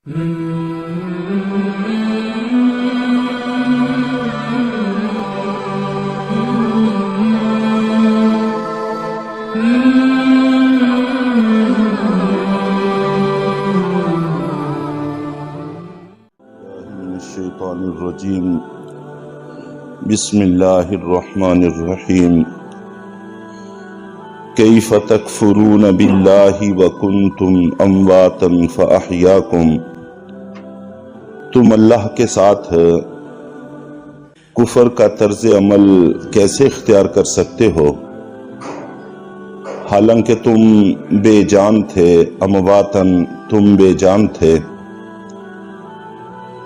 الشیطان الرجیم بسم اللہ الرحمن الرحیم کیف تکفرون باللہ وکنتم امواتا فاحیاکم، تم اللہ کے ساتھ کفر کا طرز عمل کیسے اختیار کر سکتے ہو حالانکہ تم بے جان تھے، امواتن تم بے جان تھے۔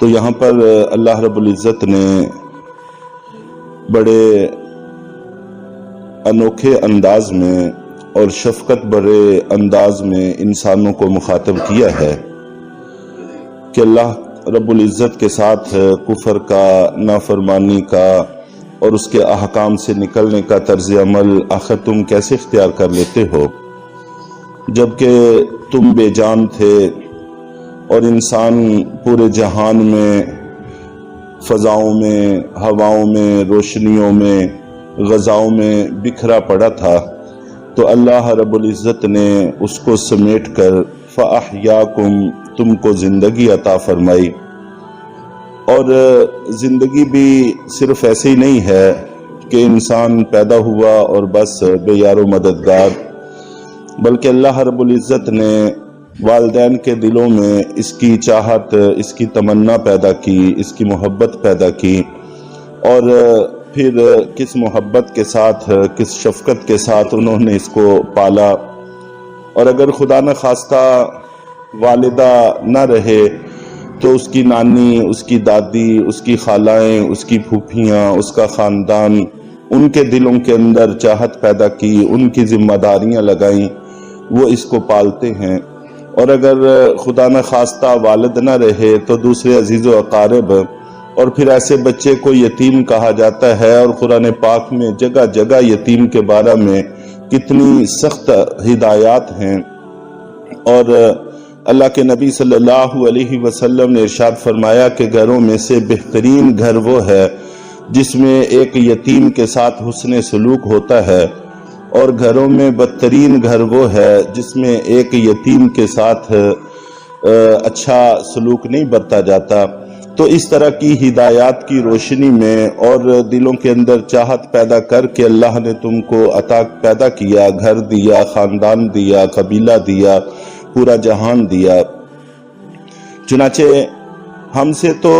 تو یہاں پر اللہ رب العزت نے بڑے انوکھے انداز میں اور شفقت بڑے انداز میں انسانوں کو مخاطب کیا ہے کہ اللہ رب العزت کے ساتھ کفر کا، نافرمانی کا اور اس کے احکام سے نکلنے کا طرز عمل آخر تم کیسے اختیار کر لیتے ہو جبکہ تم بے جان تھے اور انسان پورے جہان میں، فضاؤں میں، ہواؤں میں، روشنیوں میں، غذاؤں میں بکھرا پڑا تھا۔ تو اللہ رب العزت نے اس کو سمیٹ کر فَأَحْيَاكُمْ، تم کو زندگی عطا فرمائی۔ اور زندگی بھی صرف ایسے ہی نہیں ہے کہ انسان پیدا ہوا اور بس بے یار و مددگار، بلکہ اللہ رب العزت نے والدین کے دلوں میں اس کی چاہت، اس کی تمنا پیدا کی، اس کی محبت پیدا کی، اور پھر کس محبت کے ساتھ، کس شفقت کے ساتھ انہوں نے اس کو پالا۔ اور اگر خدا نہ خواستہ والدہ نہ رہے تو اس کی نانی، اس کی دادی، اس کی خالائیں، اس کی پھوپھیاں، اس کا خاندان، ان کے دلوں کے اندر چاہت پیدا کی، ان کی ذمہ داریاں لگائیں، وہ اس کو پالتے ہیں۔ اور اگر خدا نہ خواستہ والد نہ رہے تو دوسرے عزیز و اقارب، اور پھر ایسے بچے کو یتیم کہا جاتا ہے، اور قرآن پاک میں جگہ جگہ یتیم کے بارے میں کتنی سخت ہدایات ہیں۔ اور اللہ کے نبی صلی اللہ علیہ وسلم نے ارشاد فرمایا کہ گھروں میں سے بہترین گھر وہ ہے جس میں ایک یتیم کے ساتھ حسن سلوک ہوتا ہے، اور گھروں میں بدترین گھر وہ ہے جس میں ایک یتیم کے ساتھ اچھا سلوک نہیں برتا جاتا۔ تو اس طرح کی ہدایات کی روشنی میں اور دلوں کے اندر چاہت پیدا کر کے اللہ نے تم کو عطا پیدا کیا، گھر دیا، خاندان دیا، قبیلہ دیا، پورا جہان دیا۔ چنانچہ ہم سے تو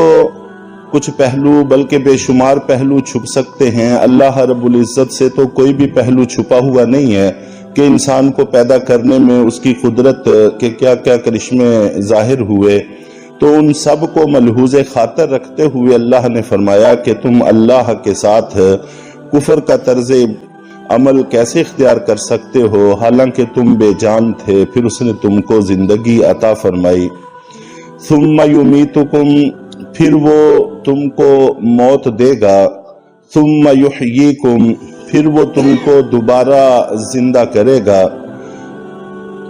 کچھ پہلو بلکہ بے شمار پہلو چھپ سکتے ہیں، اللہ رب العزت سے تو کوئی بھی پہلو چھپا ہوا نہیں ہے کہ انسان کو پیدا کرنے میں اس کی قدرت کے کیا کیا کرشمے ظاہر ہوئے۔ تو ان سب کو ملحوظ خاطر رکھتے ہوئے اللہ نے فرمایا کہ تم اللہ کے ساتھ کفر کا طرز عمل کیسے اختیار کر سکتے ہو حالانکہ تم بے جان تھے، پھر اس نے تم کو زندگی عطا فرمائی۔ ثم یمیتکم، پھر وہ تم کو موت دے گا، ثم یحییکم، پھر وہ تم کو دوبارہ زندہ کرے گا،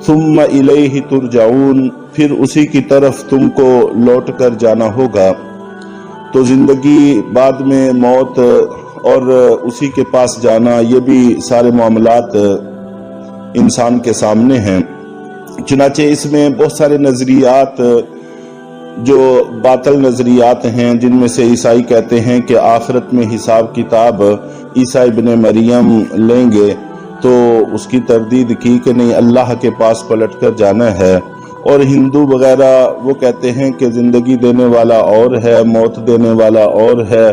ثم الیہ ترجعون، پھر اسی کی طرف تم کو لوٹ کر جانا ہوگا۔ تو زندگی، بعد میں موت اور اسی کے پاس جانا، یہ بھی سارے معاملات انسان کے سامنے ہیں۔ چنانچہ اس میں بہت سارے نظریات جو باطل نظریات ہیں، جن میں سے عیسائی کہتے ہیں کہ آخرت میں حساب کتاب عیسیٰ ابن مریم لیں گے، تو اس کی تردید کی کہ نہیں، اللہ کے پاس پلٹ کر جانا ہے۔ اور ہندو وغیرہ وہ کہتے ہیں کہ زندگی دینے والا اور ہے، موت دینے والا اور ہے،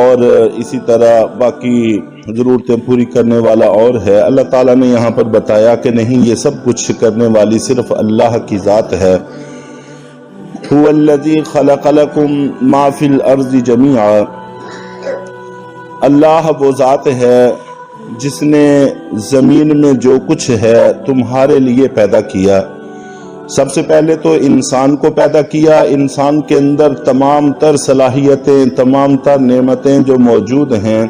اور اسی طرح باقی ضرورتیں پوری کرنے والا اور ہے۔ اللہ تعالیٰ نے یہاں پر بتایا کہ نہیں، یہ سب کچھ کرنے والی صرف اللہ کی ذات ہے۔ هو الذی خلق لکم ما فی الارض جمیعا، اللہ وہ ذات ہے جس نے زمین میں جو کچھ ہے تمہارے لیے پیدا کیا۔ سب سے پہلے تو انسان کو پیدا کیا، انسان کے اندر تمام تر صلاحیتیں، تمام تر نعمتیں جو موجود ہیں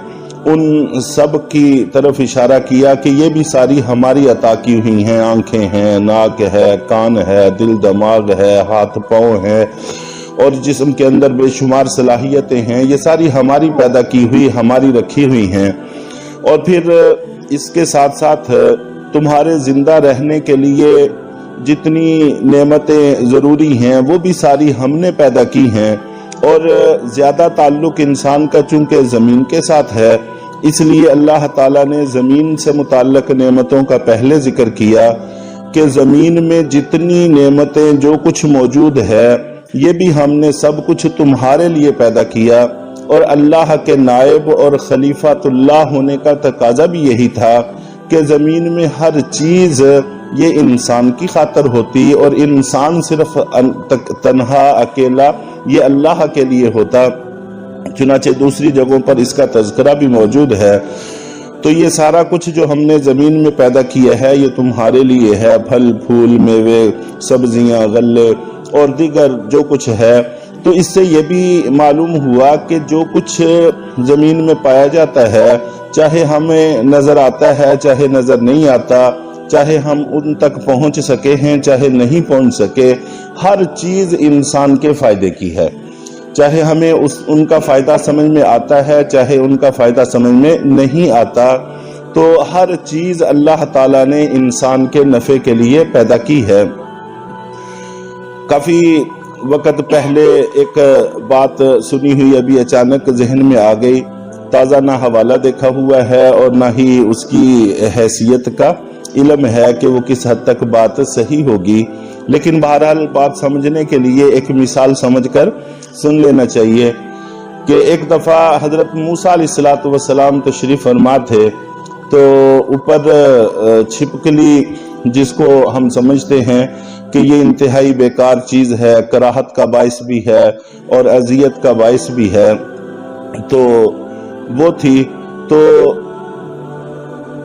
ان سب کی طرف اشارہ کیا کہ یہ بھی ساری ہماری عطا کی ہوئی ہیں، آنکھیں ہیں، ناک ہے، کان ہے، دل دماغ ہے، ہاتھ پاؤں ہے، اور جسم کے اندر بے شمار صلاحیتیں ہیں، یہ ساری ہماری پیدا کی ہوئی، ہماری رکھی ہوئی ہیں۔ اور پھر اس کے ساتھ ساتھ تمہارے زندہ رہنے کے لیے جتنی نعمتیں ضروری ہیں وہ بھی ساری ہم نے پیدا کی ہیں، اور زیادہ تعلق انسان کا چونکہ زمین کے ساتھ ہے، اس لیے اللہ تعالیٰ نے زمین سے متعلق نعمتوں کا پہلے ذکر کیا کہ زمین میں جتنی نعمتیں جو کچھ موجود ہے یہ بھی ہم نے سب کچھ تمہارے لیے پیدا کیا، اور اللہ کے نائب اور خلیفۃ اللہ ہونے کا تقاضا بھی یہی تھا کہ زمین میں ہر چیز یہ انسان کی خاطر ہوتی، اور انسان صرف تنہا اکیلا یہ اللہ کے لیے ہوتا۔ چنانچہ دوسری جگہوں پر اس کا تذکرہ بھی موجود ہے۔ تو یہ سارا کچھ جو ہم نے زمین میں پیدا کیا ہے یہ تمہارے لیے ہے، پھل پھول، میوے، سبزیاں، غلے اور دیگر جو کچھ ہے۔ تو اس سے یہ بھی معلوم ہوا کہ جو کچھ زمین میں پایا جاتا ہے، چاہے ہمیں نظر آتا ہے چاہے نظر نہیں آتا، چاہے ہم ان تک پہنچ سکے ہیں چاہے نہیں پہنچ سکے، ہر چیز انسان کے فائدے کی ہے، چاہے ہمیں ان کا فائدہ سمجھ میں آتا ہے چاہے ان کا فائدہ سمجھ میں نہیں آتا، تو ہر چیز اللہ تعالیٰ نے انسان کے نفع کے لیے پیدا کی ہے۔ کافی وقت پہلے ایک بات سنی ہوئی ابھی اچانک ذہن میں آ گئی، تازہ نہ حوالہ دیکھا ہوا ہے اور نہ ہی اس کی حیثیت کا علم ہے کہ وہ کس حد تک بات صحیح ہوگی، لیکن بہرحال بات سمجھنے کے لیے ایک مثال سمجھ کر سن لینا چاہیے کہ ایک دفعہ حضرت موسیٰ علیہ السلام تشریف فرما تھے، تو اوپر چھپکلی جس کو ہم سمجھتے ہیں کہ یہ انتہائی بیکار چیز ہے، کراہت کا باعث بھی ہے اور اذیت کا باعث بھی ہے، تو وہ تھی۔ تو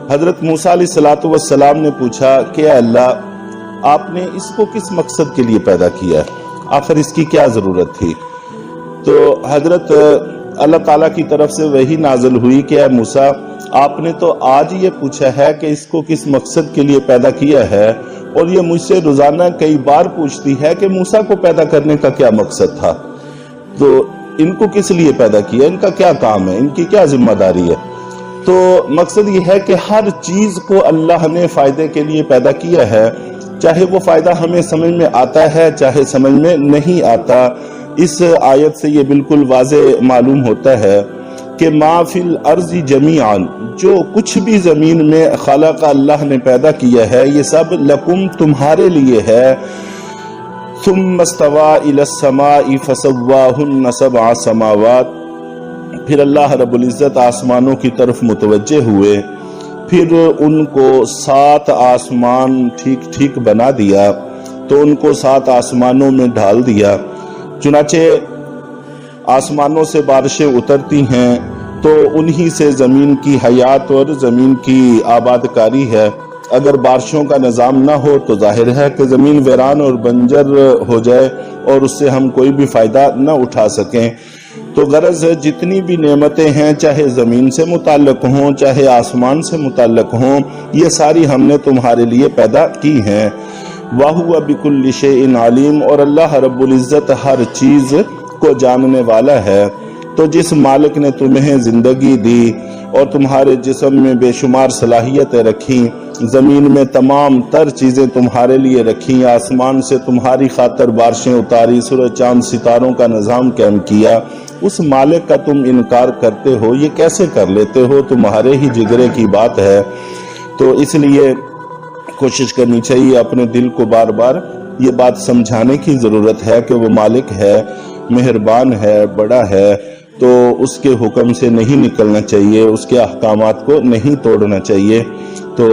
حضرت موسیٰ علیہ السلام نے پوچھا کہ اے اللہ، آپ نے اس کو کس مقصد کے لیے پیدا کیا ہے؟ آخر اس کی کیا ضرورت تھی؟ تو حضرت اللہ تعالیٰ کی طرف سے وحی نازل ہوئی کہ اے موسیٰ، آپ نے تو آج یہ پوچھا ہے کہ اس کو کس مقصد کے لیے پیدا کیا ہے، اور یہ مجھ سے روزانہ کئی بار پوچھتی ہے کہ موسیٰ کو پیدا کرنے کا کیا مقصد تھا، تو ان کو کس لیے پیدا کیا، ان کا کیا کام ہے، ان کی کیا ذمہ داری ہے۔ تو مقصد یہ ہے کہ ہر چیز کو اللہ نے فائدے کے لیے پیدا کیا ہے، چاہے وہ فائدہ ہمیں سمجھ میں آتا ہے چاہے سمجھ میں نہیں آتا۔ اس آیت سے یہ بالکل واضح معلوم ہوتا ہے کہ ما فی الارض جمیعا، جو کچھ بھی زمین میں خلق اللہ نے پیدا کیا ہے یہ سب لکم تمہارے لیے ہے۔ ثم استوى الى السماء فسواهن 7 سماوات، پھر اللہ رب العزت آسمانوں کی طرف متوجہ ہوئے، پھر ان کو 7 آسمان ٹھیک ٹھیک بنا دیا، تو ان کو 7 آسمانوں میں ڈھال دیا۔ چنانچہ آسمانوں سے بارشیں اترتی ہیں تو انہی سے زمین کی حیات اور زمین کی آباد کاری ہے۔ اگر بارشوں کا نظام نہ ہو تو ظاہر ہے کہ زمین ویران اور بنجر ہو جائے اور اس سے ہم کوئی بھی فائدہ نہ اٹھا سکیں۔ تو غرض جتنی بھی نعمتیں ہیں، چاہے زمین سے متعلق ہوں چاہے آسمان سے متعلق ہوں، یہ ساری ہم نے تمہارے لیے پیدا کی ہیں۔ وَهُوَ بِكُلِّ شَيْءٍ عَلِيمٌ، اور اللہ رب العزت ہر چیز کو جاننے والا ہے۔ تو جس مالک نے تمہیں زندگی دی اور تمہارے جسم میں بے شمار صلاحیتیں رکھیں، زمین میں تمام تر چیزیں تمہارے لیے رکھیں، آسمان سے تمہاری خاطر بارشیں اتاری، سورج چاند ستاروں کا نظام قائم کیا، اس مالک کا تم انکار کرتے ہو، یہ کیسے کر لیتے ہو؟ تمہارے ہی جگرے کی بات ہے۔ تو اس لیے کوشش کرنی چاہیے اپنے دل کو بار بار یہ بات سمجھانے کی ضرورت ہے کہ وہ مالک ہے، مہربان ہے، بڑا ہے، تو اس کے حکم سے نہیں نکلنا چاہیے، اس کے احکامات کو نہیں توڑنا چاہیے۔ تو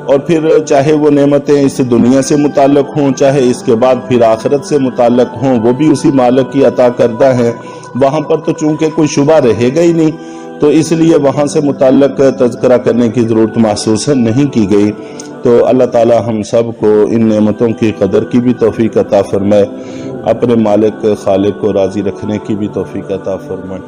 اور پھر چاہے وہ نعمتیں اس دنیا سے متعلق ہوں چاہے اس کے بعد پھر آخرت سے متعلق ہوں، وہ بھی اسی مالک کی عطا کردہ ہیں۔ وہاں پر تو چونکہ کوئی شبہ رہے گا ہی نہیں، تو اس لیے وہاں سے متعلق تذکرہ کرنے کی ضرورت محسوس نہیں کی گئی۔ تو اللہ تعالی ہم سب کو ان نعمتوں کی قدر کی بھی توفیق عطا فرمائے، اپنے مالک خالق کو راضی رکھنے کی بھی توفیق عطا فرمائے۔